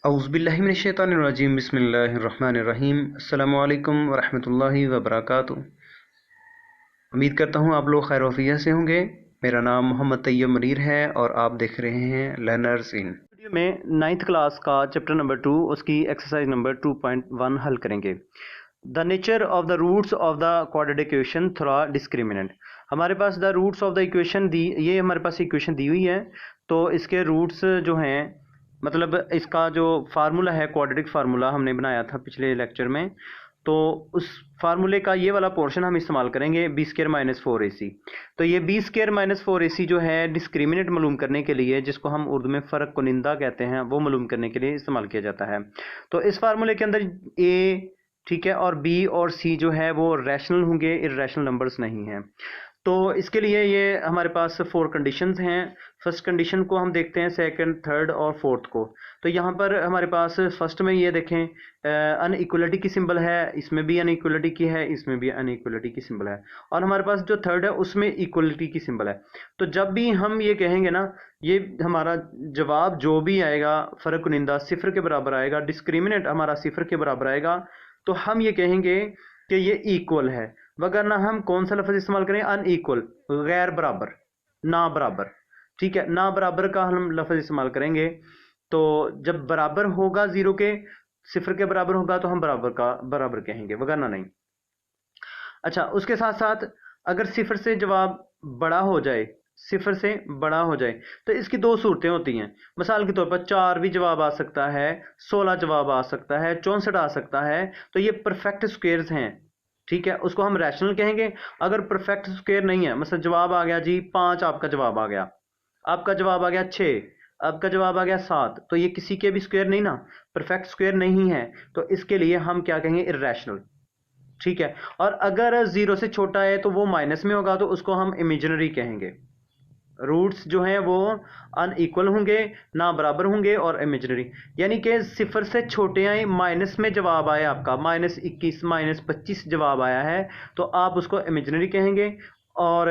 औज़ुबिल्लाहिमिनश्शैतानिर्रजीम बिस्मिल्लाहिर्रहमानिर्रहीम अस्सलामु अलैकुम वरहमतुल्लाहि वबरकातुहू। उम्मीद करता हूँ आप लोग खैर वफ़ियत से होंगे। मेरा नाम मोहम्मद तैयब मनीर है और आप देख रहे हैं लर्नर्स इन। वीडियो में 9th क्लास का चैप्टर नंबर 2 उसकी एक्सरसाइज नंबर 2.1 हल करेंगे। The nature of the roots of the quadratic equation through discriminant. हमारे पास the roots of the equation दी, ये हमारे पास इक्वेशन दी हुई है, तो इसके रूट्स जो हैं, मतलब इसका जो फार्मूला है, क्वाड्रेटिक फार्मूला हमने बनाया था पिछले लेक्चर में, तो उस फार्मूले का ये वाला पोर्शन हम इस्तेमाल करेंगे बी स्क्र माइनस 4ac। तो ये बी स्क्र माइनस 4ac जो है डिस्क्रिमिनेंट मालूम करने के लिए, जिसको हम उर्दू में फ़र्क कुनिंदा कहते हैं, वो मालूम करने के लिए इस्तेमाल किया जाता है। तो इस फार्मूले के अंदर ए, ठीक है, और बी और सी जो है वो रैशनल होंगे, इर्रेशनल नंबर्स नहीं हैं। तो इसके लिए ये हमारे पास 4 कंडीशंस हैं। फर्स्ट कंडीशन को हम देखते हैं, सेकंड, थर्ड और फोर्थ को। तो यहाँ पर हमारे पास फर्स्ट में ये देखें, अनइक्वलिटी की सिंबल है, इसमें भी अनइक्वलिटी की है, इसमें भी अनइक्वलिटी की सिंबल है, और हमारे पास जो थर्ड है उसमें इक्वलिटी की सिंबल है। तो जब भी हम ये कहेंगे ना, ये हमारा जवाब जो भी आएगा फ़र्क कुनिंदा सिफर के बराबर आएगा, डिस्क्रिमिनेंट हमारा सिफर के बराबर आएगा, तो हम ये कहेंगे कि ये इक्वल है। वगरना हम कौन सा लफ्ज़ इस्तेमाल करें? अनइक्वल, गैर बराबर, ना बराबर। ठीक है, ना बराबर का हम लफ्ज़ इस्तेमाल करेंगे। तो जब बराबर होगा जीरो के, सिफर के बराबर होगा, तो हम बराबर का बराबर कहेंगे, वगरना नहीं। अच्छा, उसके साथ साथ अगर सिफर से जवाब बड़ा हो जाए, सिफर से बड़ा हो जाए, तो इसकी 2 सूरतें होती हैं। मिसाल के तौर पर 4 भी जवाब आ सकता है, 16 जवाब आ सकता है, 64 आ सकता है। तो ये परफेक्ट स्क्वेयर्स हैं, ठीक है, उसको हम रैशनल कहेंगे। अगर परफेक्ट स्क्वेयर नहीं है, मतलब जवाब आ गया जी 5, आपका जवाब आ गया, आपका जवाब आ गया 6, आपका जवाब आ गया 7, तो ये किसी के भी स्क्वेयर नहीं ना, परफेक्ट स्क्वेयर नहीं है। तो इसके लिए हम क्या कहेंगे? इर्रेशनल। ठीक है, और अगर 0 से छोटा है तो वो माइनस में होगा, तो उसको हम इमेजिनरी कहेंगे। रूट्स जो हैं वो अनइक्वल होंगे, ना बराबर होंगे और इमेजिनरी, यानी कि सिफर से छोटे आए, माइनस में जवाब आया आपका -21, -25 जवाब आया है, तो आप उसको इमेजिनरी कहेंगे। और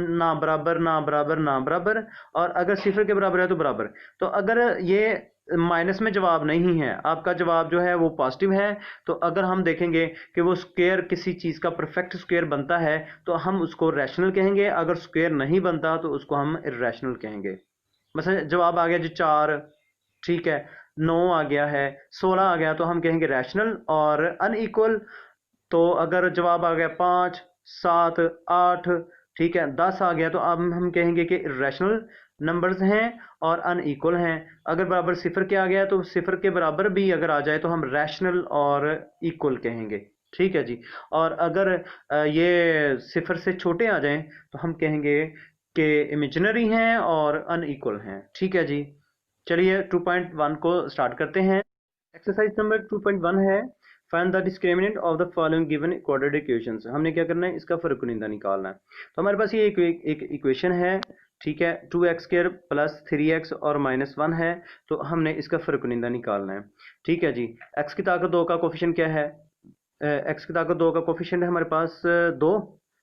ना बराबर, ना बराबर, ना बराबर, और अगर सिफर के बराबर है तो बराबर। तो अगर ये माइनस में जवाब नहीं है, आपका जवाब जो है वो पॉजिटिव है, तो अगर हम देखेंगे कि वो स्क्वायर किसी चीज़ का परफेक्ट स्क्वायर बनता है, तो हम उसको रैशनल कहेंगे। अगर स्क्वायर नहीं बनता तो उसको हम इर्रेशनल कहेंगे। मतलब जवाब आ गया जी 4, ठीक है, 9 आ गया है, 16 आ गया, तो हम कहेंगे रैशनल। और अनइक्वल, तो अगर जवाब आ गया 5, 7, 8, ठीक है, 10 आ गया, तो अब हम कहेंगे कि इर्रेशनल नंबर्स हैं और अनइक्वल हैं। अगर बराबर सिफर के आ गया, तो सिफर के बराबर भी अगर आ जाए तो हम रैशनल और इक्वल कहेंगे। ठीक है जी। और अगर ये सिफर से छोटे आ जाएं, तो हम कहेंगे कि इमेजिनरी हैं और अनइक्वल हैं। ठीक है जी। चलिए 2.1 को स्टार्ट करते हैं। एक्सरसाइज नंबर 2.1 है, find the discriminant of the following given quadratic equations. हमने क्या करना है? इसका फर्कुनिंदा निकालना है। तो हमारे पास ये एक इक्वेशन है, ठीक है, 2x² प्लस 3x और -1 है, तो हमने इसका फर्कुनिंदा निकालना है। ठीक है जी। x की ताकत 2 का कोफिशिएंट क्या है? x की ताकत 2 का कोफिशिएंट है हमारे पास 2,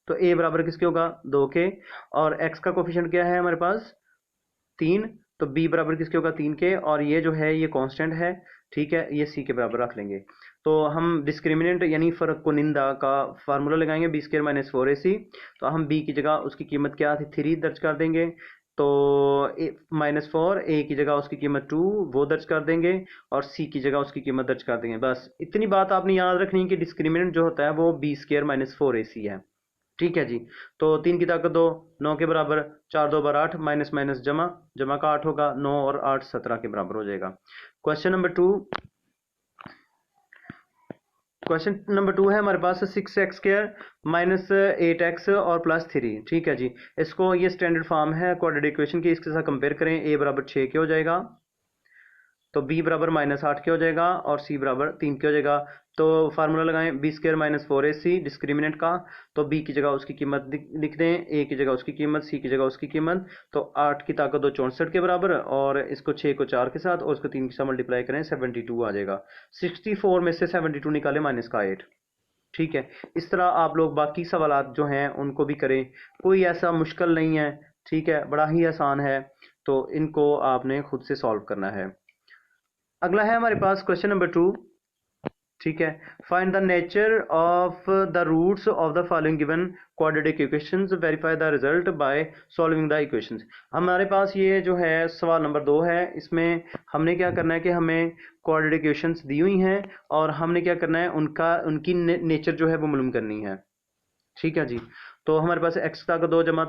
तो a बराबर किसके होगा? 2 के। और x का कोफिशिएंट क्या है हमारे पास? 3, तो b बराबर किसके होगा? 3 के। और ये जो है ये कांस्टेंट है, ठीक है, ये c के बराबर रख लेंगे। तो हम डिस्क्रिमिनेंट यानी फ़र्क कुनिंदा का फार्मूला लगाएंगे, बी स्क्वायर माइनस 4ac। तो हम b की जगह उसकी कीमत क्या थी? 3 दर्ज कर देंगे। तो -4, a की जगह उसकी कीमत 2 वो दर्ज कर देंगे, और c की जगह उसकी कीमत दर्ज कर देंगे। बस इतनी बात आपने याद रखनी है कि डिस्क्रिमिनेंट जो होता है वो बी स्क्वायर माइनस 4ac है। ठीक है जी। तो 3 की ताकत 2, 9 के बराबर, 4 2 बार 8, माइनस माइनस जमा, जमा का 8 होगा, 9 और 8 17 के बराबर हो जाएगा। क्वेश्चन नंबर 2, क्वेश्चन नंबर 2 है हमारे पास 6x² माइनस 8x और प्लस 3। ठीक है जी। इसको, ये स्टैंडर्ड फॉर्म है क्वाड्रेटिक इक्वेशन की, इसके साथ कंपेयर करें। a बराबर 6 के हो जाएगा, तो b बराबर -8 के हो जाएगा, और c बराबर 3 के हो जाएगा। तो फार्मूला लगाएं, B square minus 4ac discriminant का। तो b की जगह उसकी कीमत लिख दें, a की जगह उसकी कीमत, c की जगह उसकी कीमत। तो 8 की ताकत 2 64 के बराबर, और इसको 6 को 4 के साथ और इसको 3 के साथ मल्टीप्लाई करें, 72 आ जाएगा। 64 में से 72 निकाले, माइनस का 8। ठीक है, इस तरह आप लोग बाकी सवालात जो हैं उनको भी करें, कोई ऐसा मुश्किल नहीं है। ठीक है, बड़ा ही आसान है, तो इनको आपने खुद से सॉल्व करना है। अगला है हमारे पास क्वेश्चन नंबर 2। ठीक है, find the nature of the roots of the following given quadratic equations, verify the result by solving the equations. हमारे पास ये जो है सवाल नंबर 2 है। इसमें हमने क्या करना है कि हमें क्वाड्रेटिक इक्वेशंस दी हुई हैं और हमने क्या करना है, उनकी नेचर जो है वो मालूम करनी है। ठीक है जी, तो हमारे पास x का 2 जमा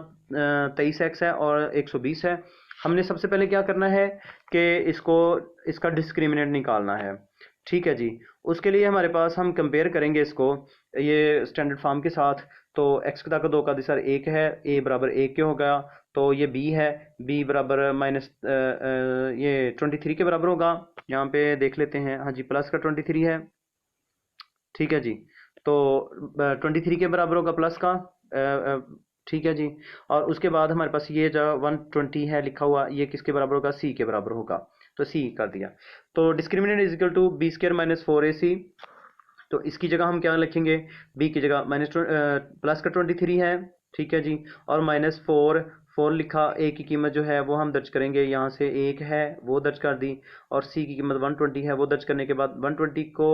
23x है और 120 है। हमने सबसे पहले क्या करना है कि इसका डिस्क्रिमिनेंट निकालना है। ठीक है जी, उसके लिए हमारे पास हम कंपेयर करेंगे इसको ये स्टैंडर्ड फॉर्म के साथ। तो x का 2 का दिशा 1 है, a बराबर 1 के होगा, तो ये b है, b बराबर माइनस ये 23 के बराबर होगा। यहाँ पे देख लेते हैं, हाँ जी प्लस का 23 है। ठीक है जी, तो 23 के बराबर होगा प्लस का। ठीक है जी, और उसके बाद हमारे पास ये जो 120 है लिखा हुआ, ये किसके बराबर होगा, c के बराबर होगा, तो c कर दिया। तो discriminant is equal to B square minus 4ac। तो इसकी जगह हम क्या लिखेंगे, b की जगह माइनस प्लस का 23 है। ठीक है जी, और माइनस 4 लिखा, a की कीमत जो है वो हम दर्ज करेंगे, यहाँ से 1 है वो दर्ज कर दी, और c की कीमत 120 है वो दर्ज करने के बाद 120 को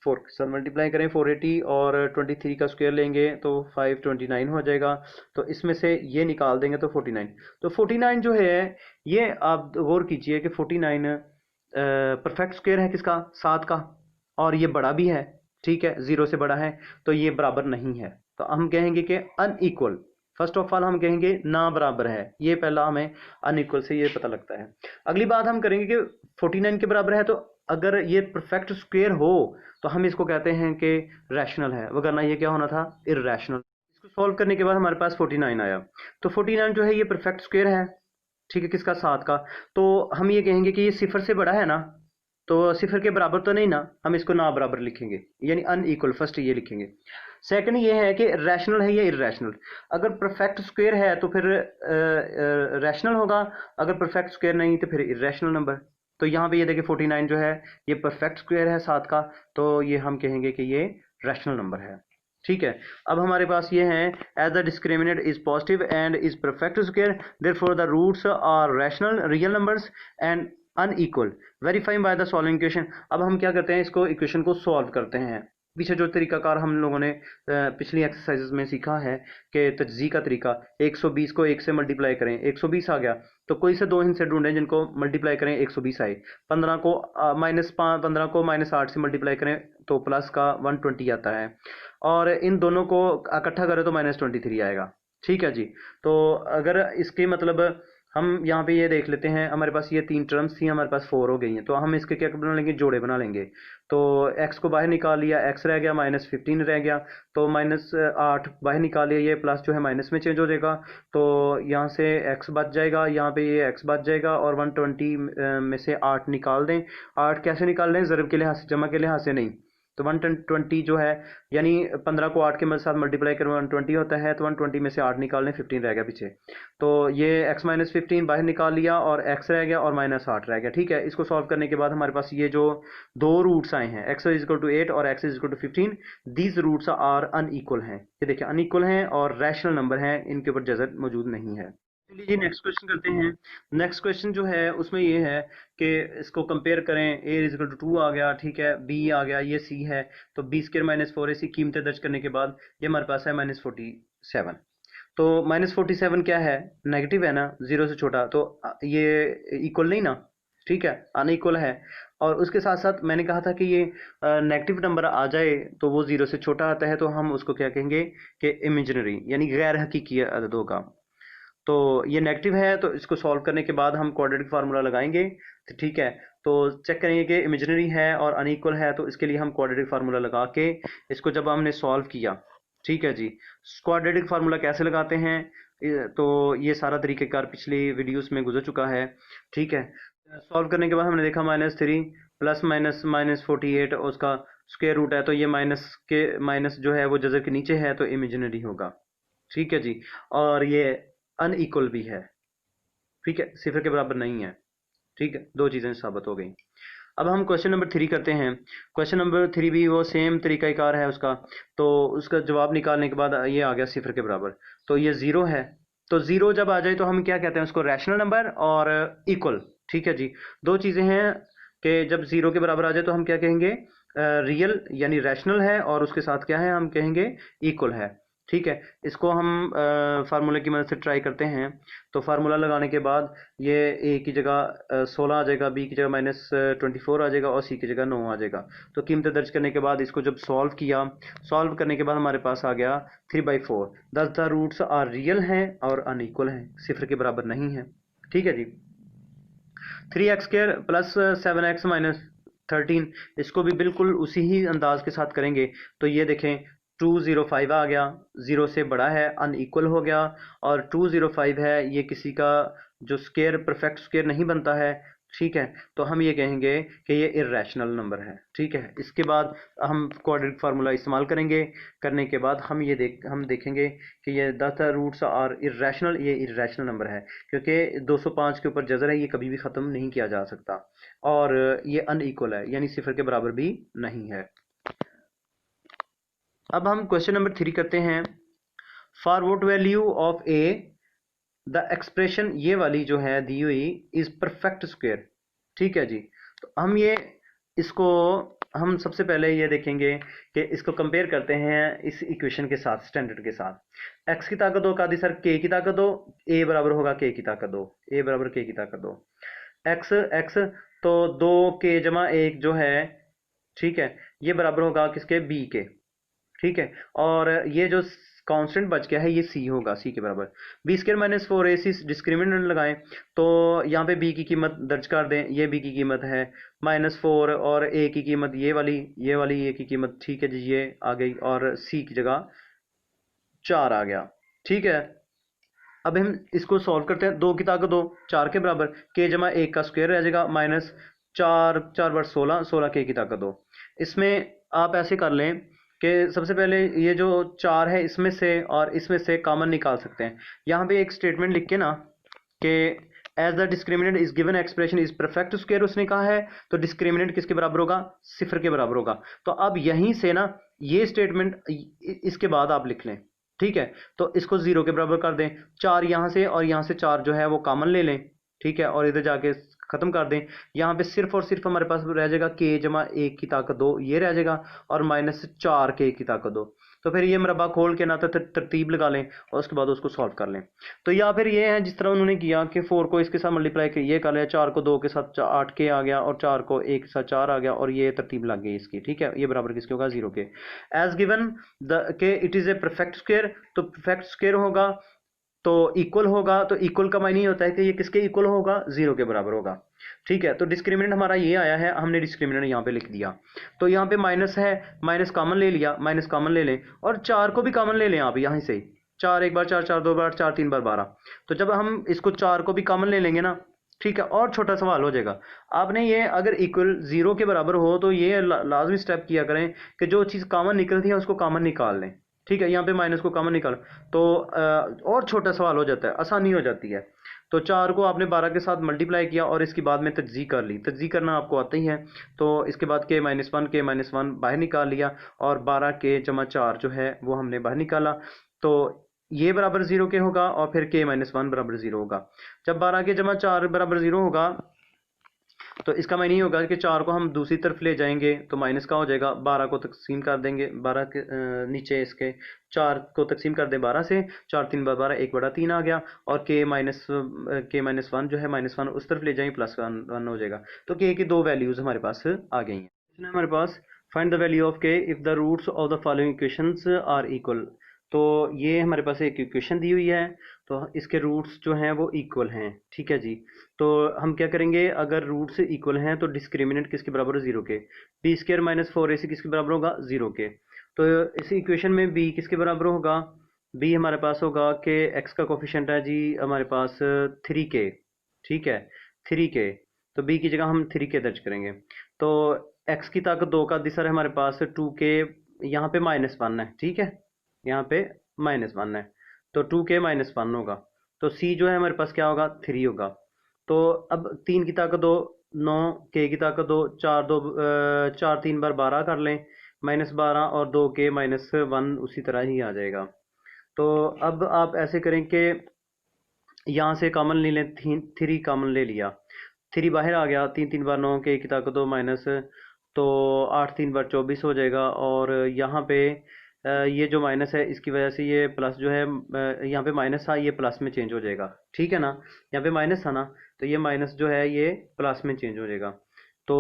4 के साथ मल्टीप्लाई करें, 480 और 23 का स्क्वायर लेंगे तो 529 हो जाएगा। तो इसमें से ये निकाल देंगे तो 49। तो 49 जो है, ये आप गौर कीजिए कि 49 परफेक्ट स्क्वायर है किसका, 7 का, और ये बड़ा भी है। ठीक है, 0 से बड़ा है, तो ये बराबर नहीं है। तो हम कहेंगे कि अनइक्वल। फर्स्ट ऑफ ऑल हम कहेंगे ना बराबर है, ये पहला हमें अनइक्वल से ये पता लगता है। अगली बात हम करेंगे कि 49 के बराबर है, तो अगर ये परफेक्ट स्क्वायर हो तो हम इसको कहते हैं कि रैशनल है, वरना ये क्या होना था, इर्रेशनल। इसको सॉल्व करने के बाद हमारे पास 49 आया। तो 49 जो है ये परफेक्ट स्क्वायर है। ठीक है, किसका, 7 का। तो हम ये कहेंगे कि ये सिफर से बड़ा है ना, तो सिफर के बराबर तो नहीं ना, हम इसको ना बराबर लिखेंगे, यानी अनइक्वल, फर्स्ट ये लिखेंगे। सेकंड ये है कि रैशनल है या इर्रेशनल। अगर परफेक्ट स्क्वायर है तो फिर रैशनल होगा, अगर परफेक्ट स्क्वायर नहीं तो फिर इर्रेशनल नंबर। तो यहाँ पे ये देखिए 49 जो है ये परफेक्ट स्क्वायर है 7 का, तो ये हम कहेंगे कि ये रैशनल नंबर है। ठीक है, अब हमारे पास ये है, as the discriminant is positive and is perfect square, therefore the roots are rational real numbers and unequal, verifying by the solving equation. अब हम क्या करते हैं, इसको इक्वेशन को सॉल्व करते हैं। पीछे जो तरीकाकार हम लोगों ने पिछली एक्सरसाइजेस में सीखा है कि तज्ज़ी का तरीका, 120 को 1 से मल्टीप्लाई करें, 120 आ गया, तो कोई से 2 हिस्से ढूंढें जिनको मल्टीप्लाई करें 120 आए। 15 को -15 को -8 से मल्टीप्लाई करें तो प्लस का 120 आता है, और इन दोनों को इकट्ठा करें तो -23 आएगा। ठीक है जी, तो अगर इसके मतलब हम यहाँ पे ये देख लेते हैं, हमारे पास ये 3 टर्म्स थी, हमारे पास 4 हो गई हैं, तो हम इसके क्या बना लेंगे, जोड़े बना लेंगे। तो x को बाहर निकाल लिया, x रह गया, -15 रह गया, तो -8 बाहर निकाल लिया, ये प्लस जो है माइनस में चेंज हो जाएगा, तो यहाँ से x बच जाएगा, यहाँ पे ये x बच जाएगा, और 120 में से 8 निकाल दें। 8 कैसे निकाल दें, ज़रब के लिहाज से, जमा के लिहाज से नहीं। तो 120 जो है, यानी 15 को 8 के साथ मल्टीप्लाई करें 120 होता है, तो 120 में से 8 निकाल लें, 15 रह गया पीछे। तो ये x माइनस 15 बाहर निकाल लिया और x रह गया और -8 रह गया। ठीक है, इसको सॉल्व करने के बाद हमारे पास ये जो 2 रूट्स आए हैं, x इज इक्वल टू 8 और x is equal to 15, these roots are unequal हैं। ये देखिए अनइक्वल हैं और रैशनल नंबर हैं, इनके ऊपर जज़र मौजूद नहीं है। चलिए जी नेक्स्ट क्वेश्चन करते हैं। नेक्स्ट क्वेश्चन जो है उसमें ये है कि इसको कंपेयर करें, a इज इक्वल टू 2 आ गया, ठीक है, b आ गया, ये c है, तो b स्क्वायर माइनस 4ac कीमतें दर्ज करने के बाद ये हमारे पास है -47। तो -47 क्या है, नेगेटिव है ना, 0 से छोटा, तो ये इक्वल नहीं ना, ठीक है, अनइक्वल है। और उसके साथ साथ मैंने कहा था कि ये नेगेटिव नंबर आ जाए तो वो 0 से छोटा आता है, तो हम उसको क्या कहेंगे कि इमेजिनरी, यानी गैर हकीकी अददों का। तो ये नेगेटिव है, तो इसको सॉल्व करने के बाद हम क्वाड्रेटिक फार्मूला लगाएंगे। तो ठीक है, तो चेक करेंगे कि इमेजिनरी है और अनइक्वल है, तो इसके लिए हम क्वाड्रेटिक फार्मूला लगा के इसको जब हमने सॉल्व किया, ठीक है जी, क्वाड्रेटिक फार्मूला कैसे लगाते हैं, तो ये सारा तरीक़ेकार पिछली वीडियोस में गुजर चुका है। ठीक है, सॉल्व करने के बाद हमने देखा -3 प्लस माइनस -48 उसका स्क्वायर रूट है, तो ये माइनस जो है वो जज़र के नीचे है, तो इमेजिनरी होगा। ठीक है जी, और ये अनइक्वल भी है, ठीक है, सिफर के बराबर नहीं है। ठीक है, 2 चीज़ें साबित हो गई। अब हम क्वेश्चन नंबर 3 करते हैं। क्वेश्चन नंबर 3 भी वो सेम तरीक़ाकार है उसका। तो उसका जवाब निकालने के बाद ये आ गया सिफर के बराबर, तो ये 0 है। तो 0 जब आ जाए तो हम क्या कहते हैं उसको, रैशनल नंबर और इक्वल। ठीक है जी, 2 चीज़ें हैं, कि जब ज़ीरो के बराबर आ जाए तो हम क्या कहेंगे, रियल यानी रैशनल है, और उसके साथ क्या है हम कहेंगे इक्वल है। ठीक है, इसको हम फार्मूले की मदद से ट्राई करते हैं। तो फार्मूला लगाने के बाद ये ए की जगह 16 आ जाएगा, बी की जगह -24 आ जाएगा, और सी की जगह 9 आ जाएगा। तो कीमतें दर्ज करने के बाद इसको जब सॉल्व किया, सॉल्व करने के बाद हमारे पास आ गया 3/4। दस द रूट्स आर रियल हैं और अनइक्वल हैं, सिफर के बराबर नहीं है। ठीक है जी। 3x² प्लस 7x माइनस 13, इसको भी बिल्कुल उसी ही अंदाज के साथ करेंगे। तो ये देखें 205 आ गया, ज़ीरो से बड़ा है, अनइक्वल हो गया। और 205 है, ये किसी का जो स्केयर परफेक्ट स्केयर नहीं बनता है। ठीक है, तो हम ये कहेंगे कि ये इर्रेशनल नंबर है। ठीक है, इसके बाद हम क्वाड्रेटिक फार्मूला इस्तेमाल करेंगे। करने के बाद हम देखेंगे कि ये द रूट्स आर इर्रेशनल, ये इर्रेशनल नंबर है, क्योंकि 205 के ऊपर जज़र है, ये कभी भी ख़त्म नहीं किया जा सकता। और ये अनइक्वल है, यानी सिफर के बराबर भी नहीं है। अब हम क्वेश्चन नंबर 3 करते हैं। For what value of A the expression, ये वाली जो है दी हुई, इज परफेक्ट स्क्वायर। ठीक है जी। तो इसको हम सबसे पहले ये देखेंगे कि इसको कंपेयर करते हैं इस इक्वेशन के साथ, स्टैंडर्ड के साथ। x की ताकत 2 का आदि सर k की ताकत 2, a बराबर होगा k की ताकत 2, a बराबर k की ताकत 2। x तो 2k जमा 1 जो है, ठीक है, ये बराबर होगा किसके, b के। ठीक है, और ये जो कांस्टेंट बच गया है ये c होगा, c के बराबर। b² माइनस 4ac डिस्क्रिमिनेंट लगाएं, तो यहाँ पे b की कीमत दर्ज कर दें। ये b की कीमत है -4, और a की कीमत ये वाली a की कीमत, ठीक है जी, ये आ गई, और c की जगह 4 आ गया। ठीक है, अब हम इसको सॉल्व करते हैं। 2 की ताकत 2, 4 के बराबर, k जमा 1 का स्क्वायर रह जाएगा, माइनस 4 बार 16, 16 k की ताकत 2। इसमें आप ऐसे कर लें कि सबसे पहले ये जो 4 है इसमें से और इसमें से कॉमन निकाल सकते हैं। यहाँ पे एक स्टेटमेंट लिख के ना कि as the discriminant is given expression is perfect square उसने कहा है, तो डिस्क्रिमिनेंट किसके बराबर होगा, सिफर के बराबर होगा। तो अब यहीं से ना ये स्टेटमेंट इसके बाद आप लिख लें। ठीक है, तो इसको 0 के बराबर कर दें। 4 यहाँ से और यहाँ से 4 जो है वो कॉमन ले लें। ठीक है, और इधर जाके खत्म कर दें। यहाँ पे सिर्फ और सिर्फ हमारे पास रह जाएगा k जमा 1 की ताकत 2, ये रह जाएगा, और -4k की ताकत 2। तो फिर ये मरबा खोल के ना तो तरतीब लगा लें, और उसके बाद उसको सॉल्व कर लें। तो या फिर ये है जिस तरह उन्होंने किया कि 4 को इसके साथ मल्टीप्लाई कर ये कर लिया, 4 को 2 के साथ 8k आ गया, और 4 को 1 के साथ 4 आ गया, और ये तरतीब लग गई इसकी। ठीक है, ये बराबर किसके होगा, 0 के। एज गिवन के it is a perfect square, तो परफेक्ट स्क्वायर होगा तो इक्वल होगा। तो इक्वल का मायने होता है कि ये किसके इक्वल होगा, 0 के बराबर होगा। ठीक है, तो डिस्क्रिमिनेंट हमारा ये आया है, हमने डिस्क्रिमिनेंट यहाँ पे लिख दिया। तो यहाँ पे माइनस है, माइनस कॉमन ले लिया, माइनस कॉमन ले लें, और 4 को भी कॉमन ले लें आप यहाँ से। 4 एक बार 4, 4 2 बार 4, 3 बार 12। तो जब हम इसको 4 को भी कॉमन ले लेंगे ना, ठीक है, और छोटा सवाल हो जाएगा। आपने ये अगर इक्वल 0 के बराबर हो तो ये लाजमी स्टेप किया करें कि जो चीज़ कॉमन निकलती है उसको कॉमन निकाल लें। ठीक है, यहाँ पे माइनस को कॉमन निकाल, तो और छोटा सवाल हो जाता है, आसानी हो जाती है। तो 4 को आपने 12 के साथ मल्टीप्लाई किया, और इसके बाद में तज्जी कर ली। तज्जी करना आपको आता ही है। तो इसके बाद k-1 बाहर निकाल लिया, और 12k जमा 4 जो है वो हमने बाहर निकाला। तो ये बराबर 0 के होगा, और फिर k-1 बराबर 0 होगा। जब 12k जमा 4 बराबर 0 होगा, तो इसका मायने ये होगा कि 4 को हम दूसरी तरफ ले जाएंगे, तो माइनस का हो जाएगा। 12 को तकसीम कर देंगे, 12 के नीचे इसके 4 को तकसीम कर दें 12 से, 4 3 बार 12, 1/3 आ गया, और k-1 जो है -1 उस तरफ ले जाएंगे, +1 हो जाएगा। तो k की 2 वैल्यूज़ हमारे पास आ गई हैं। इसमें हमारे पास find the value of k if the roots of the following equations are equal. तो ये हमारे पास एक इक्वेशन दी हुई है, तो इसके रूट्स जो हैं वो इक्वल हैं। ठीक है जी। तो हम क्या करेंगे, अगर रूट्स इक्वल हैं तो डिस्क्रिमिनेंट किसके बराबर है, 0 के। b² माइनस 4ac किसके बराबर होगा, 0 के। तो इस इक्वेशन में b किसके बराबर होगा, b हमारे पास होगा कि x का कोफिशिएंट है जी हमारे पास 3k। ठीक है, 3k, तो b की जगह हम 3k दर्ज करेंगे। तो x की ताकत 2 का दिसर है हमारे पास 2k, यहाँ पे -1 है। ठीक है, यहाँ पे -1 है, तो 2k -1 होगा। तो c जो है हमारे पास क्या होगा, 3 होगा। तो अब 3 की ताकत 2, 9, k की ताकत 2, 4 3 बार 12 कर लें, -12, और 2k -1 उसी तरह ही आ जाएगा। तो अब आप ऐसे करें कि यहाँ से कॉमन ले लें, 3 कॉमन ले लिया, 3 बाहर आ गया, 3 3 बार 9 के की ताकत 2 माइनस, तो 8 3 बार 24 हो जाएगा। और यहाँ पे ये जो माइनस है इसकी वजह से ये प्लस जो है, यहाँ पे माइनस था ये प्लस में चेंज हो जाएगा, ठीक है ना। यहाँ पे माइनस था ना, तो ये माइनस जो है ये प्लस में चेंज हो जाएगा। तो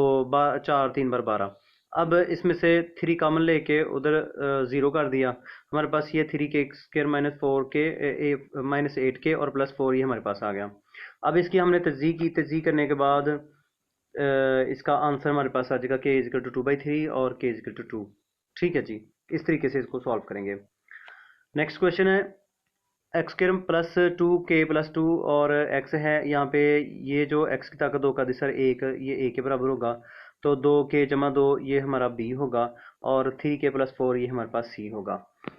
4 3 बार 12। अब इसमें से 3 कॉमन लेके उधर 0 कर दिया, हमारे पास ये 3 के स्क्वायर माइनस 4 के माइनस 8 के और प्लस 4 ये हमारे पास आ गया। अब इसकी हमने तज्जीह की, तज्जीह करने के बाद इसका आंसर हमारे पास आ जाएगा के इजिकल टू 2/3 और के इजिकल टू 2। ठीक है जी, इस तरीके से इसको सॉल्व करेंगे। नेक्स्ट क्वेश्चन है एक्स स्क्वायर प्लस 2 के+2 और एक्स है यहाँ पे, ये जो एक्स की ताकत 2 का दिसर 1, ये ए के बराबर होगा, तो 2 के + 2 ये हमारा बी होगा, और 3 के+4 ये हमारे पास सी होगा।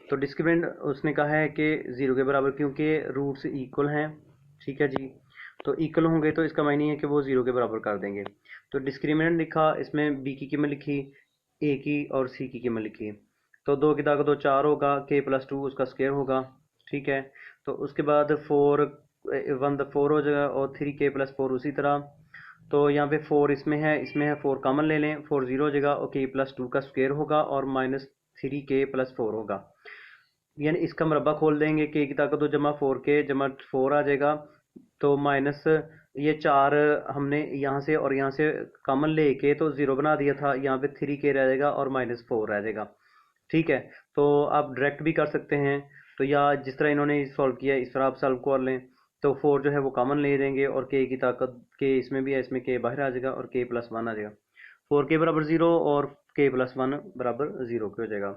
तो डिस्क्रिमिनेंट उसने कहा है कि 0 के बराबर, क्योंकि रूट्स इक्वल हैं, ठीक है जी। तो इक्वल होंगे तो इसका मायने है कि वो 0 के बराबर कर देंगे। तो डिस्क्रिमिनेंट लिखा, इसमें बी की कीमत लिखी, ए की और सी की कीमत लिखी। तो 2 की ताकत 2 4 होगा, के+2 उसका स्क्वायर होगा, ठीक है। तो उसके बाद 4 1 4 हो जाएगा, और 3 के+4 उसी तरह। तो यहाँ पे 4 इसमें है 4 कॉमन ले लें, 4 0 हो जाएगा, और के+2 का स्क्वायर होगा और -3 के+4 होगा। यानी इसका मरबा खोल देंगे, के की ताकत 2 जमा 4 आ जाएगा। तो माइनस ये 4 हमने यहाँ से और यहाँ से कॉमन लेके तो 0 बना दिया था, यहाँ पे 3 के रह जाएगा और -4 रह जाएगा, ठीक है। तो आप डायरेक्ट भी कर सकते हैं, तो या जिस तरह इन्होंने सॉल्व किया इस तरह आप सॉल्व कर लें। तो 4 जो है वो कॉमन ले देंगे, और के की ताकत के इसमें भी है, इसमें के बाहर आ जाएगा और के+1 आ जाएगा। 4 के बराबर 0 और के+1 बराबर 0 के हो जाएगा।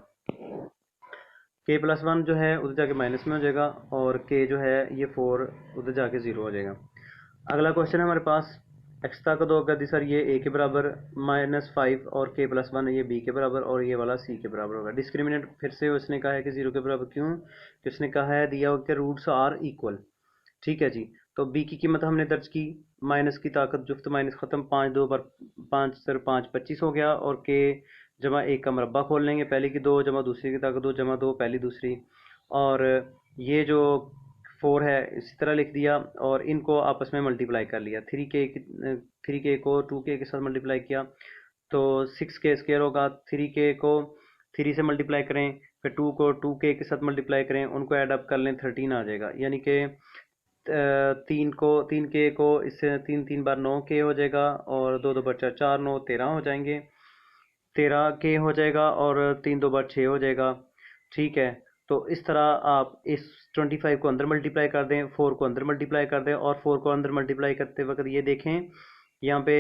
के+1 जो है उधर जाके माइनस में हो जाएगा, और के जो है ये 4 उधर जाके 0 हो जाएगा। अगला क्वेश्चन है हमारे पास, एक्स ताकत 2 का सर ये ए के बराबर -5 और के+1 ये बी के बराबर और ये वाला सी के बराबर होगा। डिस्क्रिमिनेंट फिर से उसने कहा है कि 0 के बराबर, क्यों कि उसने कहा है दिया हो कि रूट्स आर इक्वल, ठीक है जी। तो बी की कीमत हमने दर्ज की, माइनस की ताकत जुफ्त माइनस ख़त्म, 5 2 बार 5 सर 5 25 हो गया, और के जमा 1 का मरबा खोल लेंगे, पहले की 2 जमा दूसरी की ताकत 2 जमा 2 पहली दूसरी, और ये जो 4 है इसी तरह लिख दिया, और इनको आपस में मल्टीप्लाई कर लिया। 3 के को 2 के साथ मल्टीप्लाई किया तो 6 के स्क्वायर होगा। 3 के को 3 से मल्टीप्लाई करें, फिर 2 को 2 के साथ मल्टीप्लाई करें, उनको ऐड अप कर लें, 13 आ जाएगा। यानी कि 3 के को इससे 3 3 बार 9 के हो जाएगा, और 2 2 बचा 4 9 13 हो जाएंगे, 13 के हो जाएगा, और 3 2 बार 6 हो जाएगा, ठीक है। तो इस तरह आप इस 25 को अंदर मल्टीप्लाई कर दें, 4 को अंदर मल्टीप्लाई कर दें, और 4 को अंदर मल्टीप्लाई करते वक्त ये देखें यहाँ पे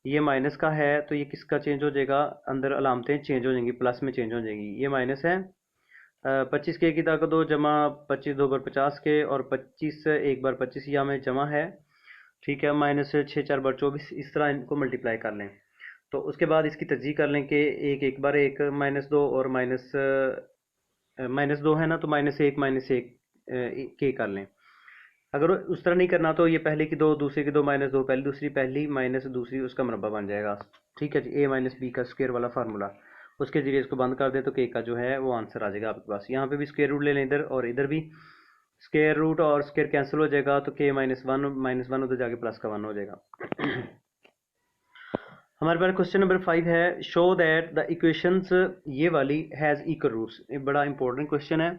ये माइनस का है, तो ये किसका चेंज हो जाएगा, अंदर अलामतें चेंज हो जाएंगी, प्लस में चेंज हो जाएंगी। ये माइनस है 25 के की ताकत 2 जमा 25 2 बार 50 के, और 25 1 बार 25 यहाँ में जमा है, ठीक है, माइनस 6 4 बार 24, इस तरह इनको मल्टीप्लाई कर लें। तो उसके बाद इसकी तर्जीह कर लें कि 1 1 बार 1 -2 और -2 है ना, तो -1 -1 के कर लें। अगर उस तरह नहीं करना तो ये पहले की 2 दूसरे की 2 -2 पहली दूसरी पहली माइनस दूसरी उसका मरबा बन जाएगा, ठीक है जी। a - b का स्क्वायर वाला फार्मूला, उसके जरिए इसको बंद कर दे तो के का जो है वो आंसर आ जाएगा आपके पास। यहाँ पे भी स्क्वायर रूट ले लें इधर, और इधर भी स्क्वायर रूट और स्क्वायर कैंसिल हो जाएगा, तो के -1 उधर जाके प्लस का 1 हो जाएगा। हमारे पास क्वेश्चन नंबर 5 है, शो दैट द इक्वेशंस, ये वाली हैज़ इक्वल रूट्स। ये बड़ा इंपॉर्टेंट क्वेश्चन है।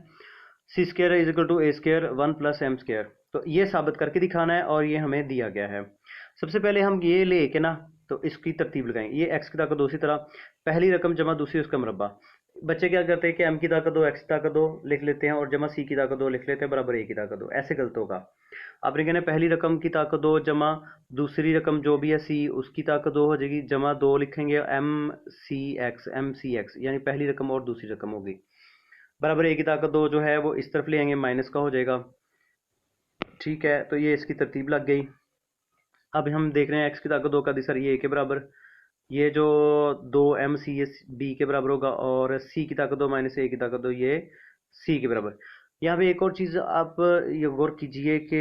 C square is equal to a square 1 + m square, तो ये साबित करके दिखाना है, और ये हमें दिया गया है। सबसे पहले हम ये ले के ना, तो इसकी तरतीब लगाएं। ये x की ताकत 2 इसी तरह, पहली रकम जमा दूसरी उसका मरबा। बच्चे क्या करते हैं कि m की ताकत 2 x की ताकत 2 लिख लेते हैं, और जमा c की ताकत 2 लिख लेते हैं बराबर a की ताकत 2, ऐसे गलत होगा। आपने कहना पहली रकम की ताकत 2 जमा दूसरी रकम जो भी है c उसकी ताकत 2 हो जाएगी, जमा 2 लिखेंगे m c x, यानी पहली रकम और दूसरी रकम होगी, बराबर a की ताकत 2 जो है वो इस तरफ ले आएंगे, माइनस का हो जाएगा, ठीक है। तो ये इसकी तरतीब लग गई। अब हम देख रहे हैं x की ताकत 2 का दिसर ये a के बराबर, ये जो 2m c b के बराबर होगा, और c की ताकत 2 - a की ताकत 2 ये c के बराबर। यहाँ पे एक और चीज़ आप ये गौर कीजिए कि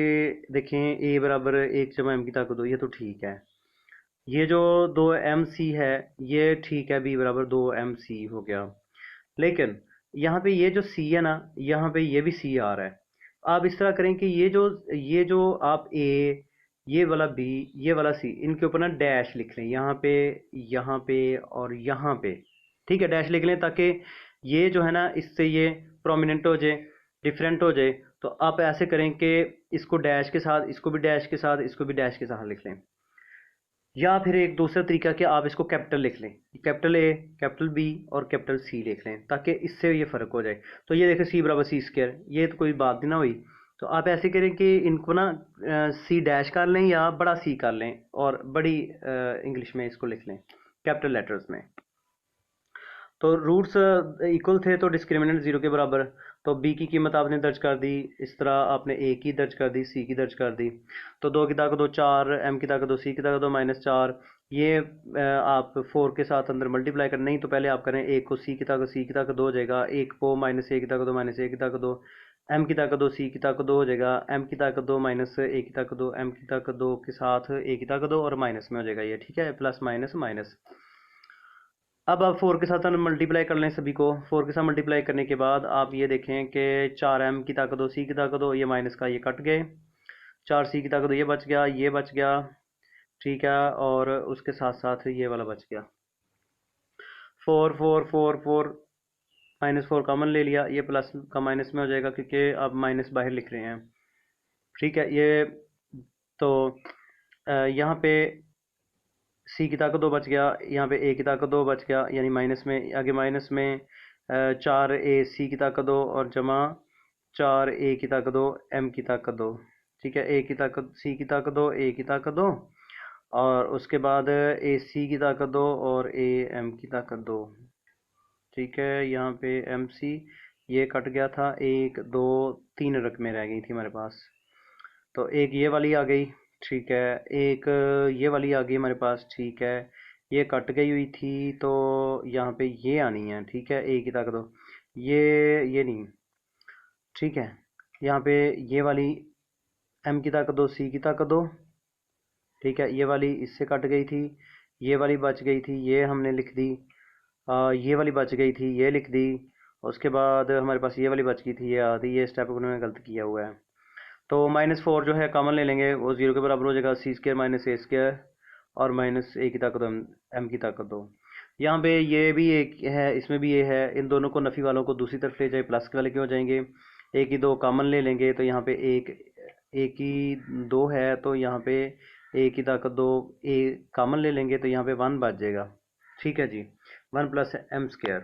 देखें a बराबर 1 जमा m की ताकत 2, ये तो ठीक है। ये जो 2mc है ये ठीक है, b बराबर 2mc हो गया, लेकिन यहाँ पे ये जो c है ना, यहाँ पे ये भी c आ रहा है। आप इस तरह करें कि ये जो आप a ये वाला बी, ये वाला सी, इनके ऊपर ना डैश लिख लें, यहाँ पे और यहाँ पे। ठीक है, डैश लिख लें ताकि ये जो है ना इससे ये प्रोमिनेंट हो जाए, डिफरेंट हो जाए। तो आप ऐसे करें कि इसको डैश के साथ, इसको भी डैश के साथ, इसको भी डैश के साथ लिख लें। या फिर एक दूसरा तरीका कि आप इसको कैपिटल लिख लें, कैपिटल ए, कैपिटल बी और कैपिटल सी लिख लें ताकि इससे ये फ़र्क हो जाए। तो ये देखें सी बराबर सी स्क्वायर, ये तो कोई बात नहीं ना हुई। तो आप ऐसे करें कि इनको ना सी डैश कर लें या बड़ा सी कर लें और बड़ी इंग्लिश में इसको लिख लें कैपिटल लेटर्स में। तो रूट्स इक्वल थे तो डिस्क्रिमिनेंट जीरो के बराबर। तो बी की कीमत आपने दर्ज कर दी, इस तरह आपने ए की दर्ज कर दी, सी की दर्ज कर दी। तो 2 की ताकत 2 4, एम की ताकत 2, सी की ताकत 2 -4। ये आप 4 के साथ अंदर मल्टीप्लाई कर, नहीं तो पहले आप करें एक को सी की ताकत 2 हो जाएगा, एक को माइनस ए की ताकत 2 माइनस ए की ताकत 2, एम की ताकत 2 सी की ताकत 2 हो जाएगा, एम की ताकत 2 माइनस ए की ताकत 2, एम की ताकत 2 के साथ ए की ताकत 2 और माइनस में हो जाएगा ये। ठीक है, प्लस माइनस माइनस। अब आप 4 के साथ मल्टीप्लाई कर लें सभी को। 4 के साथ मल्टीप्लाई करने के बाद आप ये देखें कि 4m की ताकत 2 सी की ताकत 2, ये माइनस का ये कट गए, 4c की ताकत 2 ये बच गया, ये बच गया। ठीक है, और उसके साथ साथ ये वाला बच गया। 4 4 4 4 -4 कॉमन ले लिया, ये प्लस का माइनस में हो जाएगा क्योंकि आप माइनस बाहर लिख रहे हैं। ठीक है, ये तो यहाँ पे सी की ताकत 2 बच गया, यहाँ पे ए की ताकत 2 बच गया, यानी माइनस में आगे माइनस में 4a सी की ताकत 2 और जमा 4a की ताकत 2 एम की ताकत 2। ठीक है, ए की ताकत सी की ताकत 2 ए की ताकत 2 और उसके बाद ए सी की ताकत 2 और ए एम की ताकत 2। ठीक है, यहाँ पे एम सी ये कट गया था, 1 2 3 रकमें रह गई थी हमारे पास। तो एक ये वाली आ गई, ठीक है, एक ये वाली आ गई हमारे पास। ठीक है, ये कट गई हुई थी तो यहाँ पे ये आनी है। ठीक है, ए की ताकत 2, ये नहीं। ठीक है, यहाँ पे ये वाली एम की ताकत 2 सी की ताकत 2। ठीक है, ये वाली इससे कट गई थी, ये वाली बच गई थी, ये हमने लिख दी। ये वाली बच गई थी, ये लिख दी। उसके बाद हमारे पास ये वाली बच गई थी, ये आती, ये स्टेप उन्होंने गलत किया हुआ है। तो -4 जो है कॉमन ले लेंगे, वो 0 के बराबर हो जाएगा, सी स्क्र माइनस ए स्क्र और माइनस ए की ताकत एम की ताकत 2। यहाँ पे ये भी एक है, इसमें भी ये है, इन दोनों को नफ़ी वालों को दूसरी तरफ ले जाए, प्लस के वाले क्यों हो जाएंगे। एक ही 2 कॉमन ले लेंगे तो यहाँ पे एक ही 2 है, तो यहाँ पे ए की ताकत 2 ए कॉमन ले लेंगे तो यहाँ पे 1 बच जाएगा। ठीक है जी, 1 प्लस एम स्क्र।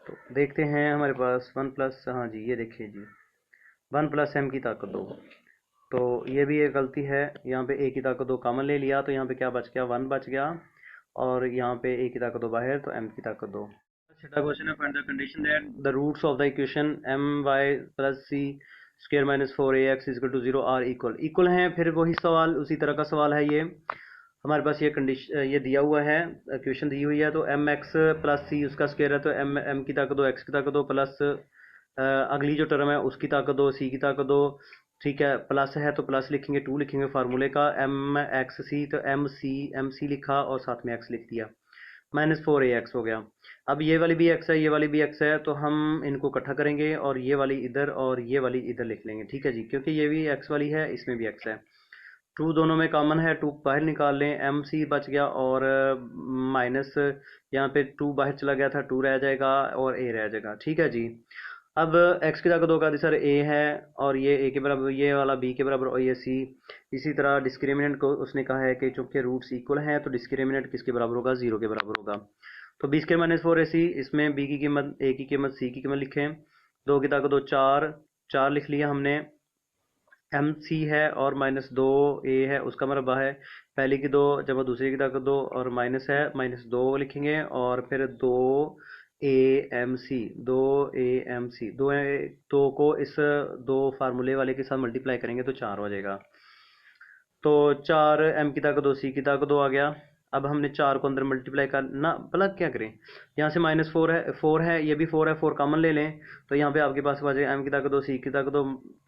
तो देखते हैं हमारे पास 1 प्लस, हाँ जी ये देखिए जी, 1 प्लस एम की ताकत 2। तो ये भी एक गलती है, यहाँ पे ए की ताकत 2 कॉमन ले लिया तो यहाँ पे क्या बच गया, 1 बच गया और यहाँ पे ए की ताकत 2 बाहर तो एम की ताकत 2। छठा क्वेश्चन है, find the condition that the roots of the equation M Y plus C square minus 4ax equal to 0 are equal हैं। फिर वही सवाल, उसी तरह का सवाल है ये। हमारे पास ये कंडीशन ये दिया हुआ है, इक्वेशन दी हुई है, तो एम एक्स प्लस सी उसका स्क्वायर है, तो एम की ताकत 2 एक्स की ताकत 2 प्लस अगली जो टर्म है उसकी ताकत 2 सी की ताकत 2। ठीक है, प्लस है तो प्लस लिखेंगे, 2 लिखेंगे फार्मूले का, एम एक्स सी तो एम सी लिखा और साथ में एक्स लिख दिया, -4ax हो गया। अब ये वाली भी एक्स है, ये वाली भी एक्स है, तो हम इनको इकट्ठा करेंगे और ये वाली इधर और ये वाली इधर लिख लेंगे। ठीक है जी, क्योंकि ये भी एक्स वाली है, इसमें भी एक्स है। 2 दोनों में कॉमन है, 2 बाहर निकाल लें, एम सी बच गया और माइनस यहाँ पे 2 बाहर चला गया था, 2 रह जाएगा और ए रह जाएगा। ठीक है जी, अब x की ताकत 2 का सर a है और ये a के बराबर, ये वाला b के बराबर और ये c। इसी तरह डिस्क्रिमिनेंट को उसने कहा है कि चूंकि रूट्स इक्वल हैं तो डिस्क्रिमिनेंट किसके बराबर होगा, 0 के बराबर होगा। तो b स्क्वायर माइनस 4ac, इसमें b की कीमत, a की कीमत, c की कीमत लिखें। 2 की ताकत 2 4, 4 लिख लिया हमने, एम सी है और -2a है उसका मरबा है, पहले की 2 जब दूसरे की ताकत 2 और माइनस है, -2 लिखेंगे और फिर 2 A M C, 2 A M C, 2 को इस 2 फार्मूले वाले के साथ मल्टीप्लाई करेंगे तो 4 हो जाएगा। तो 4 एम की ताकत 2 सी की ताकत 2 आ गया। अब हमने 4 को अंदर मल्टीप्लाई करना, भला क्या करें, यहाँ से -4 है, ये भी 4 है, 4 कॉमन ले लें तो यहाँ पे आपके पास बचे एम की ताकत 2 सी की ताकत 2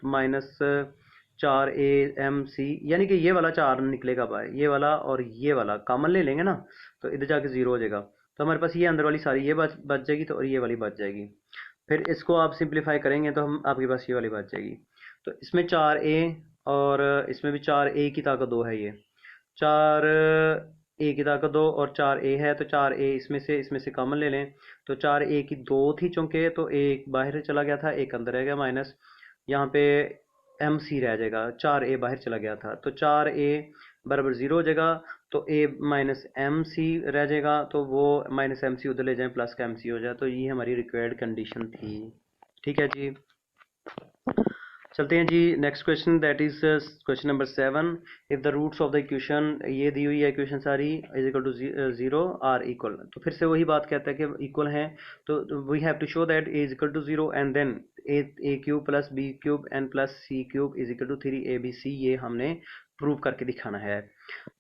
-4 a m c, यानी कि ये वाला 4 निकलेगा बाय, ये वाला और ये वाला कॉमन ले लेंगे ना तो इधर जाके 0 हो जाएगा। तो हमारे पास ये अंदर वाली सारी ये बच जाएगी, तो और ये वाली बच जाएगी। फिर इसको आप सिंप्लीफाई करेंगे तो हम आपके पास ये वाली बच जाएगी। तो इसमें 4a और इसमें भी 4a की ताकत 2 है। ये 4a की ताकत 2 और 4a है, तो 4a इसमें से कॉमन ले लें। तो 4a की 2 थी चूंकि, तो एक बाहर चला गया था, एक अंदर रह गया माइनस। यहाँ पे mc रह जाएगा, 4a बाहर चला गया था, तो 4a बराबर 0 हो जाएगा। तो a माइनस एम सी रह जाएगा, तो वो माइनस एम सी उधर ले जाए, प्लस का एम सी हो जाए। तो ये हमारी रिक्वायर्ड कंडीशन थी। ठीक है जी, चलते हैं जी next question, that is question number 7। If the roots of the equation, ये दी हुई है इक्वेशन सारी, is equal to 0 are equal. तो फिर से वही बात कहता है कि इक्वल है, तो we have to show that A is equal to 0 and then A cube plus B cube and plus C cube is equal to 3abc। ये हमने प्रूव करके दिखाना है।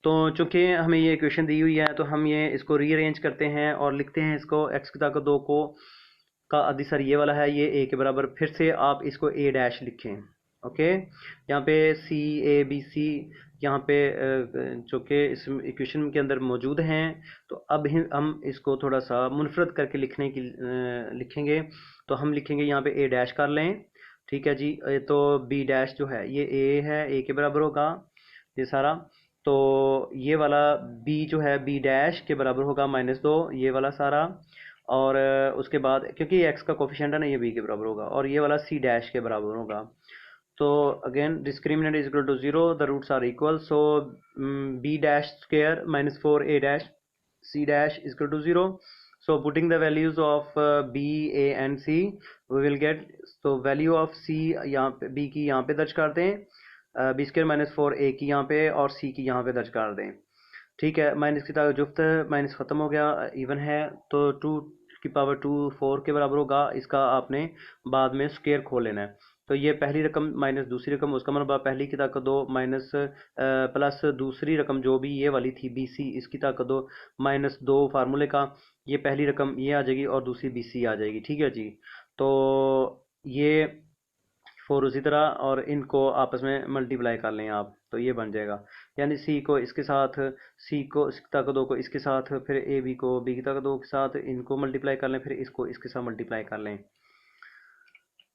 तो चूंकि हमें ये इक्वेशन दी हुई है, तो हम ये इसको रीअरेंज करते हैं और लिखते हैं इसको x की ताकत 2 को का अधिसर ये वाला है, ये a के बराबर। फिर से आप इसको a डैश लिखें। ओके, यहाँ पे c a b c यहाँ पे जो कि इस इक्वेशन के अंदर मौजूद हैं, तो अब हम इसको थोड़ा सा मुनफरद करके लिखेंगे। तो हम लिखेंगे यहाँ पे a डैश कर लें। ठीक है जी, तो b डैश जो है ये a है, a के बराबर होगा ये सारा। तो ये वाला b जो है b डैश के बराबर होगा -2, ये वाला सारा। और उसके बाद क्योंकि ये x का कोफिशिएंट है ना, ये b के बराबर होगा, और ये वाला c डैश के बराबर होगा। तो again discriminant is equal to 0, the roots are equal, so b dash square -4a dash c dash is equal to 0। so putting the values of b a and c we will get, तो value of c यहाँ पे b की यहाँ पे दर्ज कर दें, B square -4a की यहाँ पे और c की यहाँ पे दर्ज कर दें। ठीक है, माइनस की ताकत जुफ्त माइनस ख़त्म हो गया, इवन है, तो 2 की पावर 2 4 के बराबर होगा। इसका आपने बाद में स्क्वायर खोल लेना है। तो ये पहली रकम माइनस दूसरी रकम, उसका मतलब पहली की ताकत 2 माइनस प्लस दूसरी रकम जो भी ये वाली थी बी सी, इसकी ताकत 2 -2 फार्मूले का, ये पहली रकम ये आ जाएगी और दूसरी बी सी आ जाएगी। ठीक है जी, तो ये 4 उसी तरह, और इनको आपस में मल्टीप्लाई कर लें आप, तो ये बन जाएगा। यानी सी को इसके साथ, सी को इसकी ताकत 2 को इसके साथ, फिर ए बी को बी की ताकत 2 के साथ, इनको मल्टीप्लाई कर लें, फिर इसको इसके साथ मल्टीप्लाई कर लें।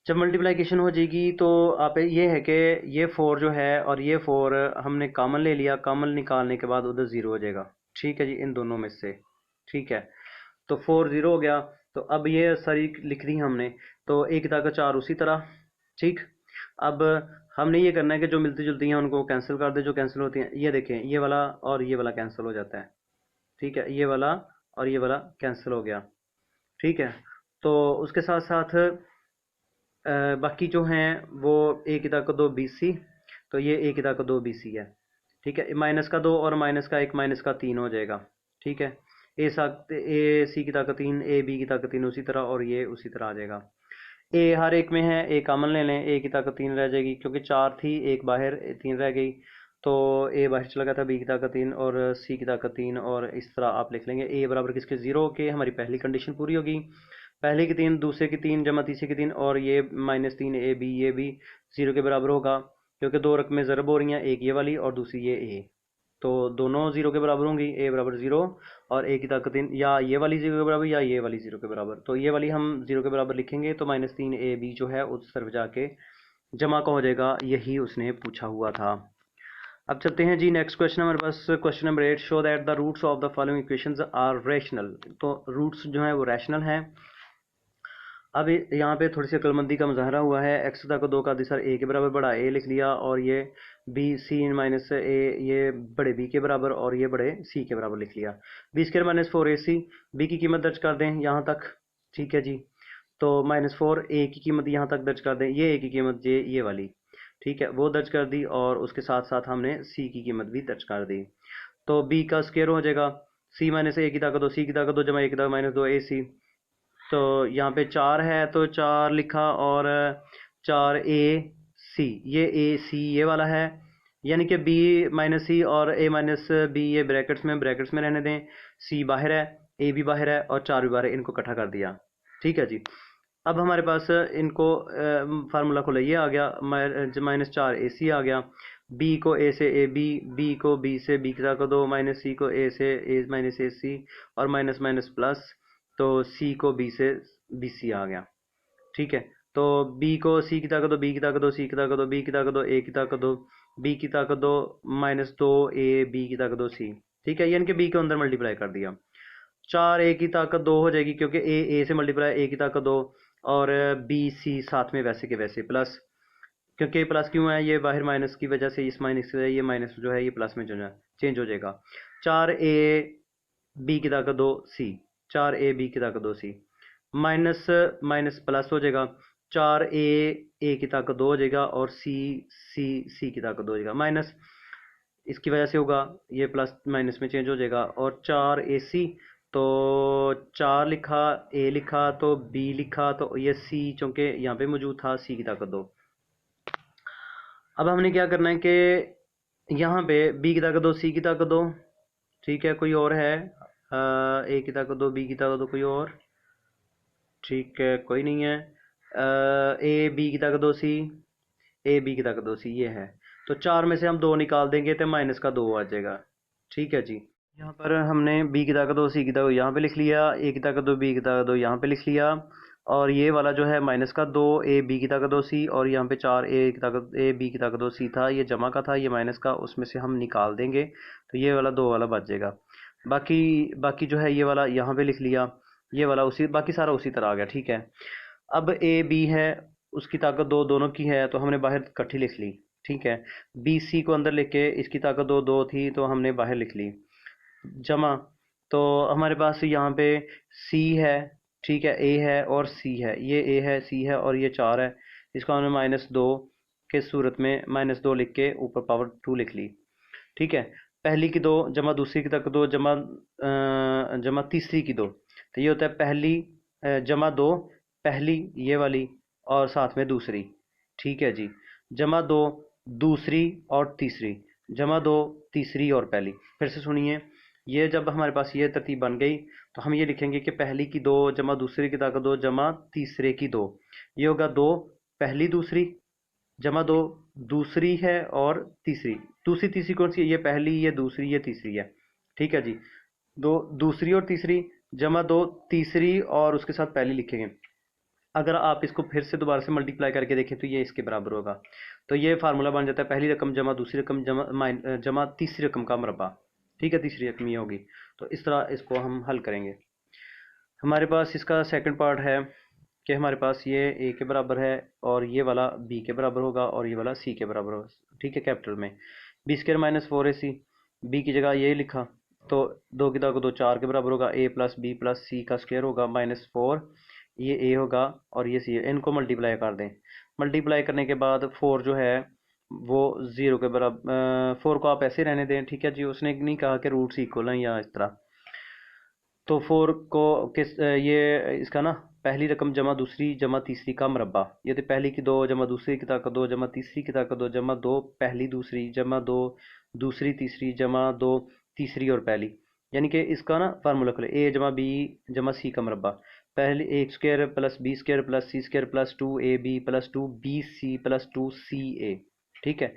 जब मल्टीप्लिकेशन हो जाएगी तो आप ये है कि ये 4 जो है और ये 4 हमने कॉमन ले लिया, कॉमन निकालने के बाद उधर 0 हो जाएगा। ठीक है जी, इन दोनों में से। ठीक है, तो 4 0 हो गया। तो अब ये सारी लिख दी हमने, तो ए की ताकत 4 उसी तरह। ठीक, अब हमने ये करना है कि जो मिलती जुलती हैं उनको कैंसिल कर दे, जो कैंसिल होती हैं ये देखें, ये वाला और ये वाला कैंसिल हो जाता है। ठीक है, ये वाला और ये वाला कैंसिल हो गया। ठीक है, तो उसके साथ साथ बाकी जो हैं वो ए की ताकत 2 बी सी, तो ये ए की ताकत 2 बी सी है। ठीक है, माइनस का 2 और माइनस का 1 माइनस का 3 हो जाएगा। ठीक है, ए सी की ताकत 3, ए बी की ताकत 3 उसी तरह, और ये उसी तरह आ जाएगा। ए हर एक में है, ए कॉमन ले लें, ए की ताकत 3 रह जाएगी, क्योंकि 4 थी, एक बाहर 3 रह गई। तो ए बाहर चला गया था, बी की ताकत 3 और सी की ताकत 3, और इस तरह आप लिख लेंगे ए बराबर किसके 0 के। हमारी पहली कंडीशन पूरी होगी, पहले की 3 दूसरे की 3 जमा तीसरे की 3, और ये -3 ए बी, ये भी 0 के बराबर होगा, क्योंकि दो रकमें ज़रब हो रही हैं, एक ये वाली और दूसरी ये ए, तो दोनों 0 के बराबर होंगी। ए बराबर 0 और ए की ताकत 3, या ये वाली 0 के बराबर या ये वाली 0 के बराबर। तो ये वाली हम 0 के बराबर लिखेंगे, तो -3 ए बी जो है उस तरफ जाके जमा का हो जाएगा, यही उसने पूछा हुआ था। अब चलते हैं जी नेक्स्ट क्वेश्चन हमारे पास, question number 8, show that the roots of the following equations are rational. तो रूट्स जो है वो रैशनल है। अब यहाँ पे थोड़ी सी अक्लमंदी का मुजाहरा हुआ है। एक्स ताकत 2 का अधिसर ए के बराबर बड़ा ए लिख लिया, और ये बी सी माइनस ए ये बड़े बी के बराबर और ये बड़े सी के बराबर लिख लिया। बी स्क्र -4 ए सी, बी की कीमत दर्ज कर दें यहाँ तक। ठीक है जी, तो -4 ए की कीमत यहाँ तक दर्ज कर दें, ये ए की कीमत ये वाली, ठीक है, वो दर्ज कर दी, और उसके साथ साथ हमने सी की कीमत भी दर्ज कर दी। तो बी का स्क्वायर हो जाएगा सी -ए की ताकत 2, सी की ताकत 2 जमा ए की ताकत -2 ए सी। तो यहाँ पे 4 है तो 4 लिखा, और 4 ए सी, ये ए सी ये वाला है, यानी कि बी -सी और ए -बी ये ब्रैकेट्स में रहने दें। सी बाहर है, ए भी बाहर है, और 4 भी बाहर है, इनको इकट्ठा कर दिया। ठीक है जी, अब हमारे पास इनको फार्मूला खोला, ये आ गया -4 ए सी आ गया, बी को ए से ए बी, बी को बी से बी की ताकत 2, -सी को ए से ए -ए सी, और माइनस माइनस प्लस, तो सी को बी से बी सी आ गया। ठीक है, तो बी को सी की ताकत दो, बी की ताकत दो, सी की ताकत दो, बी की ताकत दो, ए की ताकत दो, बी की ताकत दो, -2 ए, बी की ताकत दो सी। ठीक है, यानी कि बी को अंदर मल्टीप्लाई कर दिया। 4 ए की ताकत 2 हो जाएगी, क्योंकि ए से मल्टीप्लाई, ए की ताकत 2, और बी सी साथ में वैसे के वैसे प्लस, क्योंकि प्लस क्यों है, ये बाहर माइनस की वजह से, इस माइनस से ये माइनस जो है ये प्लस में जो है चेंज हो जाएगा। 4 ए बी की ताकत 2 सी, 4 ए बी की ताकत 2 सी, माइनस माइनस प्लस हो जाएगा। 4 ए की ताकत 2 हो जाएगा, और सी की ताकत 2 हो जाएगा, माइनस इसकी वजह से होगा, ये प्लस माइनस में चेंज हो जाएगा। और 4 ए सी, तो 4 लिखा, ए लिखा, तो बी लिखा, तो ये सी चूंकि यहाँ पे मौजूद था, सी की ताकत 2। अब हमने क्या करना है कि यहाँ पे बी की ताकत 2, सी की ताकत 2, ठीक है, कोई और है, ए की ताकत 2, बी की ताकत 2, कोई और, ठीक है, कोई नहीं है, ए बी की ताकत 2 सी, ए बी की ताकत 2 सी, ये है। तो 4 में से हम 2 निकाल देंगे तो माइनस का 2 आ जाएगा। ठीक है जी, यहाँ पर हमने बी की ताकत 2 सी की ताकत यहाँ पे लिख लिया, ए की ताकत 2 बी की ताकत 2 यहाँ पे लिख लिया, और ये वाला जो है माइनस का 2 ए बी की ताकत 2 सी, और यहाँ पे 4 ए बी की ताकत 2 सी था, ये जमा का था, ये माइनस का, उसमें से हम निकाल देंगे तो ये वाला 2 वाला बच जाएगा। बाकी बाकी जो है ये वाला यहाँ पे लिख लिया, ये वाला उसी, बाकी सारा उसी तरह आ गया। ठीक है, अब ए बी है, उसकी ताकत 2 दोनों की है, तो हमने बाहर इकट्ठी लिख ली। ठीक है, बी सी को अंदर लेके, इसकी ताकत 2 थी तो हमने बाहर लिख ली, जमा, तो हमारे पास यहाँ पे सी है, ठीक है, ए है और सी है, ये ए है, सी है, और ये 4 है, इसको हमने -2 के सूरत में -2 लिख के ऊपर पावर 2 लिख ली। ठीक है, पहली की 2 जमा दूसरी की ताकत 2 जमा तीसरी की 2, तो ये होता है पहली जमा 2, पहली ये वाली, और साथ में दूसरी। ठीक है जी, जमा 2 दूसरी और तीसरी, जमा 2 तीसरी और पहली। फिर से सुनिए, ये जब हमारे पास ये तरतीब बन गई तो हम ये लिखेंगे कि पहली की 2 जमा दूसरी की ताकत 2 जमा तीसरे की 2, ये होगा 2 पहली दूसरी, जमा 2 दूसरी है और तीसरी, दूसरी तीसरी कौन सी है, ये पहली, ये दूसरी, ये तीसरी है। ठीक है जी, 2 दूसरी और तीसरी, जमा 2 तीसरी और उसके साथ पहली लिखेंगे। अगर आप इसको फिर से दोबारा से मल्टीप्लाई करके देखें तो ये इसके बराबर होगा, तो ये फार्मूला बन जाता है पहली रकम जमा दूसरी रकम जमा तीसरी रकम का मरबा। ठीक है, तीसरी रकम ये होगी, तो इस तरह इसको हम हल करेंगे। हमारे पास इसका सेकंड पार्ट है कि हमारे पास ये ए के बराबर है, और ये वाला बी के बराबर होगा, और ये वाला सी के बराबर होगा। ठीक है, कैपिटल में b² -4 ac, बी की जगह ये लिखा, तो 2 की ताकत 2 4 के बराबर होगा, a + b + c का स्क्वायर होगा, -4, ये a होगा और ये c है, इनको मल्टीप्लाई कर दें। मल्टीप्लाई करने के बाद 4 जो है वो 0 के बराबर, 4 को आप ऐसे रहने दें। ठीक है जी, उसने नहीं कहा कि रूट्स इक्वल हैं या इस तरह, तो 4 को किस ये इसका ना पहली रकम जमा दूसरी जमा तीसरी का मरबा, ये तो पहली की 2 जमा दूसरी की ताकत 2 जमा तीसरी की ताकत 2 जमा 2 पहली दूसरी जमा 2 दूसरी तीसरी जमा 2 तीसरी और पहली, यानी कि इसका ना फार्मूला खोले, ए जमा बी जमा सी का मरबा, पहले a² + b² + c² + 2ab + 2bc + 2ca। ठीक है,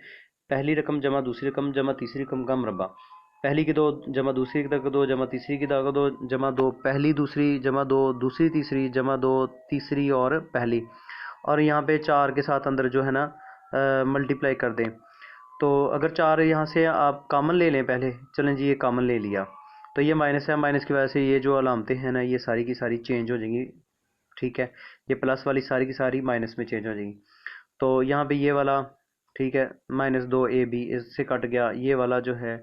पहली रकम जमा दूसरी रकम जमा तीसरी रकम का मरबा, पहली की 2 जमा दूसरी की ताकत 2 जमा तीसरी की ताकत 2 जमा 2 पहली दूसरी जमा 2 दूसरी तीसरी जमा 2 तीसरी और पहली, और यहाँ पे 4 के साथ अंदर जो है ना मल्टीप्लाई कर दें। तो अगर 4 यहाँ से आप कॉमन ले लें पहले, चलें जी, ये कॉमन ले लिया, तो ये माइनस है, माइनस की वजह से ये जो अलामतें हैं ना ये सारी की सारी चेंज हो जाएंगी। ठीक है, ये प्लस वाली सारी की सारी माइनस में चेंज हो जाएंगी। तो यहाँ पे ये वाला, ठीक है, -2ab इससे कट गया, ये वाला जो है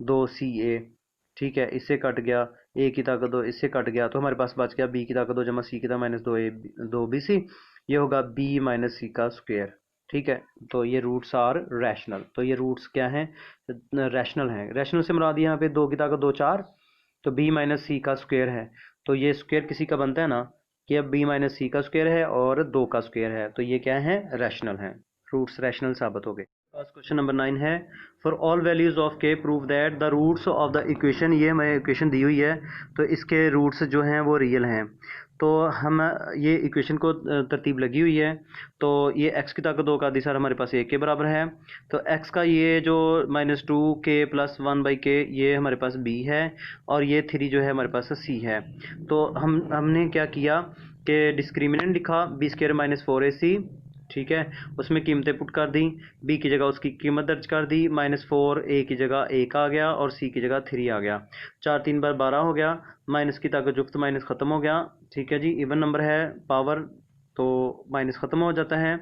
2ca, ठीक है, इससे कट गया, a की ताकत 2 इससे कट गया, तो हमारे पास बच गया b की ताकत 2 जमा c की ताकत -2bc, ये होगा b - c का स्क्वायर। ठीक है, तो ये रूट्स आर रैशनल, तो ये रूट्स क्या हैं, रैशनल हैं। रैशनल से मुराद यहाँ पे 2 की ताकत 2 4, तो b - c का स्क्वायर है, तो ये स्क्वायर किसी का बनता है ना कि अब b - c का स्क्वायर है और 2 का स्क्वायर है, तो ये क्या है, रैशनल है, रूट्स रैशनल साबित हो गए। क्वेश्चन नंबर 9 है, for all values of K prove that the roots of the equation, ये हमें इक्वेशन दी हुई है तो इसके रूट्स जो हैं वो रियल हैं। तो हम ये इक्वेशन को तरतीब लगी हुई है, तो ये x की ताकत 2 का दिशा हमारे पास 1 के बराबर है, तो x का ये जो -2k + 1/k ये हमारे पास b है, और ये 3 जो है हमारे पास c है। तो हमने क्या किया कि डिस्क्रिमिनेंट लिखा बी स्क्वायर माइनस 4ac, ठीक है, उसमें कीमतें पुट कर दी, बी की जगह उसकी कीमत दर्ज कर दी, -4 ए की जगह 1 आ गया और सी की जगह 3 आ गया। 4 3 बार 12 हो गया, माइनस की ताकत जुफ्त माइनस ख़त्म हो गया, ठीक है जी। इवन नंबर है पावर तो माइनस ख़त्म हो जाता है,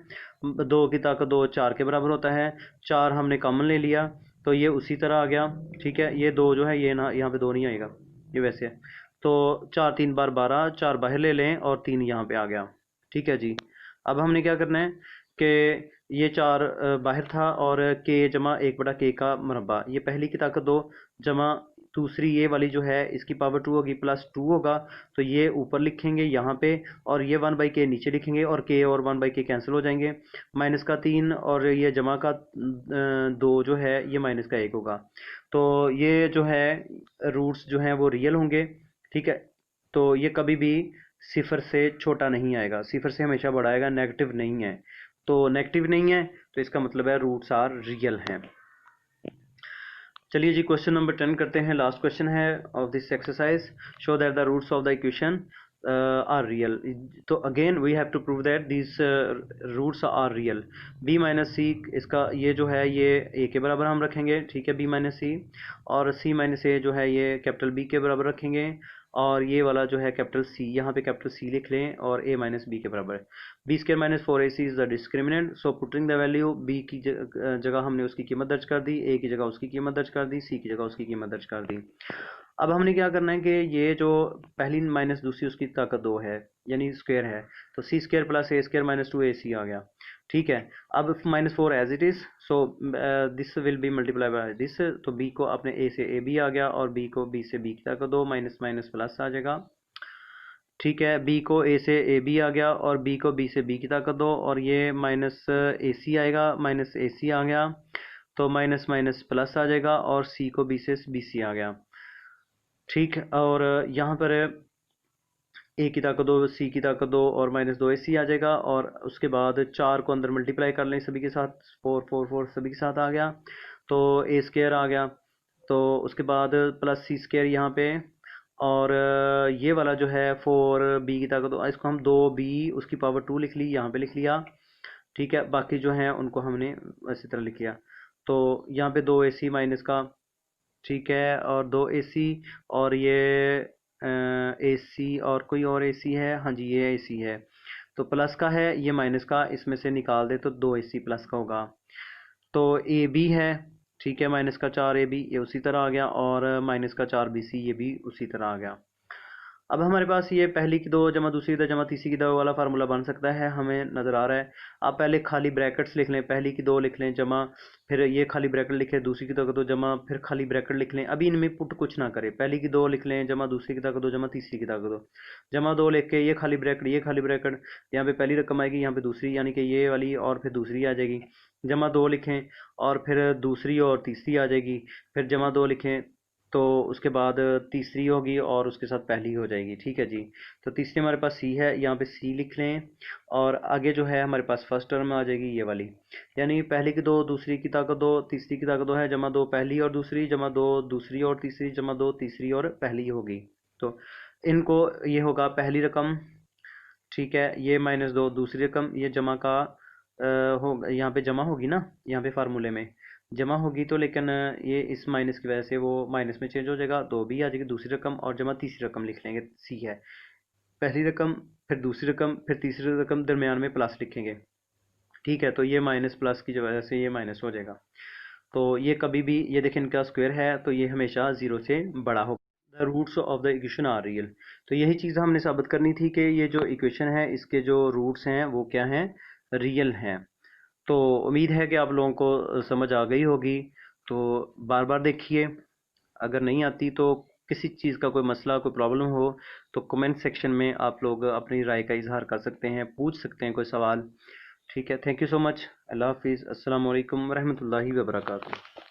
2 की ताकत 2 4 के बराबर होता है, 4 हमने कॉमन ले लिया तो ये उसी तरह आ गया, ठीक है। ये 2 जो है ये ना यहाँ पे 2 नहीं आएगा, ये वैसे है। तो 4 3 बार 12, 4 बाहर ले लें और 3 यहाँ पे आ गया, ठीक है जी। अब हमने क्या करना है कि ये 4 बाहर था और के जमा 1/k का मरबा, ये पहली की ताकत 2 जमा दूसरी ये वाली जो है इसकी पावर 2 होगी प्लस 2 होगा, तो ये ऊपर लिखेंगे यहाँ पे और ये 1/k नीचे लिखेंगे और k और 1/k कैंसिल हो जाएंगे। माइनस का 3 और ये जमा का 2 जो है ये माइनस का 1 होगा। तो ये जो है रूट्स जो हैं वो रियल होंगे, ठीक है। तो ये कभी भी सिफर से छोटा नहीं आएगा, सिफर से हमेशा बड़ा आएगा, नेगेटिव नहीं है। तो नेगेटिव नहीं है तो इसका मतलब है रूट्स आर रियल हैं। चलिए जी क्वेश्चन नंबर 10 करते हैं, लास्ट क्वेश्चन है of this exercise. Show that the roots of the equation are real. तो again we have to prove that this roots are real. b minus c, इसका ये जो है ये a के बराबर हम रखेंगे, ठीक है, b माइनस सी, और c माइनस a जो है ये कैपिटल B के बराबर रखेंगे, और ये वाला जो है कैपिटल C, यहाँ पे कैपिटल C लिख लें और a माइनस b के बराबर है। B square minus 4ac is the discriminant, so putting the value b की जगह हमने उसकी कीमत दर्ज कर दी, a की जगह उसकी कीमत दर्ज कर दी, c की जगह उसकी कीमत दर्ज कर दी। अब हमने क्या करना है कि ये जो पहली माइनस दूसरी उसकी ताकत 2 है यानी स्क्वायर है, तो c square plus a square minus 2ac आ गया, ठीक है। अब -4 as it is, so this will be multiply by this, तो b को अपने a से ab आ गया और b को b से b की ताकत 2, माइनस माइनस प्लस आ जाएगा, ठीक है। b को a से ab आ गया और b को b से b की ताकत 2, और ये माइनस ac आएगा, माइनस ac आ गया, तो माइनस माइनस प्लस आ जाएगा और c को b से bc आ गया, ठीक। और यहाँ पर a की ताकत 2, c की ताकत 2 और -2ac आ जाएगा, और उसके बाद 4 को अंदर मल्टीप्लाई कर लें सभी के साथ, 4 4 4 सभी के साथ आ गया, तो a स्क्वायर आ गया, तो उसके बाद प्लस c स्क्वायर यहाँ पे, और ये वाला जो है 4b की ताकत 2, इसको हम 2b उसकी पावर 2 लिख ली, यहाँ पे लिख लिया, ठीक है। बाकी जो हैं उनको हमने इसी तरह लिख लिया, तो यहाँ पे 2ac माइनस का, ठीक है, और 2ac, और ये AC और कोई और AC है, हाँ जी ये AC है, तो प्लस का है, ये माइनस का, इसमें से निकाल दे तो 2AC प्लस का होगा, तो AB है, ठीक है, माइनस का 4AB ये उसी तरह आ गया, और माइनस का 4BC ये भी उसी तरह आ गया। अब हमारे पास ये पहली की 2 जमा दूसरी की 2 जमा तीसरी की 2 वाला फार्मूला बन सकता है, हमें नज़र आ रहा है। आप पहले खाली ब्रैकेट्स लिख लें, पहली की 2 लिख लें जमा, फिर ये खाली ब्रैकेट लिखें, दूसरी की 2 जमा, फिर खाली ब्रैकेट लिख लें। अभी इनमें पुट कुछ ना करें, पहली की 2 लिख लें जमा दूसरी की 2 जमा तीसरी की 2 जमा 2 लिख के ये खाली ब्रैकेट, ये खाली ब्रैकेट, यहाँ पे पहली रकम आएगी, यहाँ पे दूसरी, यानी कि ये वाली और फिर दूसरी आ जाएगी, जमा 2 लिखें और फिर दूसरी और तीसरी आ जाएगी, फिर जमा 2 लिखें तो उसके बाद तीसरी होगी और उसके साथ पहली हो जाएगी, ठीक है जी। तो तीसरी हमारे पास सी है, यहाँ पे सी लिख लें, और आगे जो है हमारे पास फर्स्ट टर्म आ जाएगी ये वाली, यानी पहली की 2 दूसरी की ताकत 2 तीसरी की ताकत 2 है, जमा 2 पहली और दूसरी, जमा 2 दूसरी और तीसरी, जमा 2 तीसरी और पहली होगी। तो इनको ये होगा पहली रकम, ठीक है, ये -2 दूसरी रकम, ये जमा का होगा, यहाँ पे जमा होगी ना, यहाँ पे फार्मूले में जमा होगी, तो लेकिन ये इस माइनस की वजह से वो माइनस में चेंज हो जाएगा, 2 भी आ जाएगी दूसरी रकम, और जमा तीसरी रकम लिख लेंगे, सी है पहली रकम, फिर दूसरी रकम, फिर तीसरी रकम, दरमियान में प्लस लिखेंगे, ठीक है। तो ये माइनस प्लस की वजह से ये माइनस हो जाएगा, तो ये कभी भी, ये देखें इनका स्क्वायर है तो ये हमेशा 0 से बड़ा होगा। The roots of the equation are real, तो यही चीज़ हमने साबित करनी थी कि ये जो इक्वेशन है इसके जो रूट्स हैं वो क्या हैं, रियल हैं। तो उम्मीद है कि आप लोगों को समझ आ गई होगी, तो बार बार देखिए, अगर नहीं आती तो किसी चीज़ का कोई मसला कोई प्रॉब्लम हो तो कमेंट सेक्शन में आप लोग अपनी राय का इजहार कर सकते हैं, पूछ सकते हैं कोई सवाल, ठीक है। थैंक यू सो मच, अल्लाह हाफिज़, अस्सलाम वालेकुम रहमतुल्लाहि व बरकातुहू।